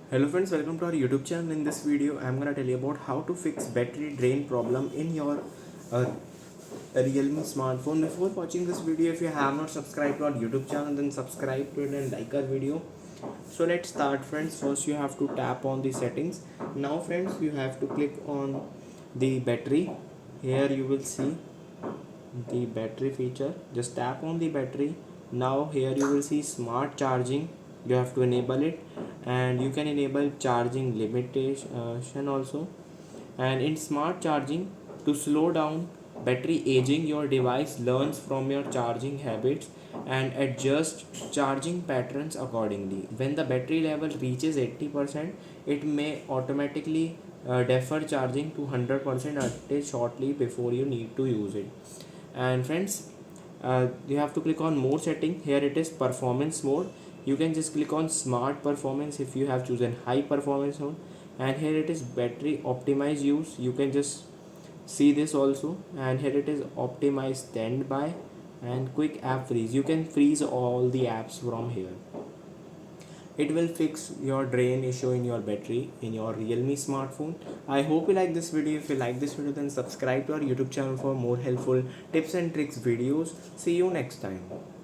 Hello friends, welcome to our YouTube channel. In this video, I am gonna tell you about how to fix battery drain problem in your uh, Realme smartphone. Before watching this video, if you have not subscribed to our YouTube channel, then subscribe to it and like our video. So let's start, friends. First, you have to tap on the settings. Now, friends, you have to click on the battery. Here you will see the battery feature. Just tap on the battery. Now here you will see smart charging. You have to enable it, and you can enable charging limitation also. And in smart charging, to slow down battery aging, your device learns from your charging habits and adjust charging patterns accordingly. When the battery level reaches 80%, it may automatically defer charging to 100% until shortly before you need to use it. And friends, you have to click on more setting. Here it is performance mode. You can just click on smart performance if you have chosen high performance mode, and here it is battery optimize use. You can just see this also, and here it is optimize standby and quick app freeze. You can freeze all the apps from here. It will fix your drain issue in your battery in your Realme smartphone. I hope you like this video. If you like this video, then subscribe to our YouTube channel for more helpful tips and tricks videos. See you next time.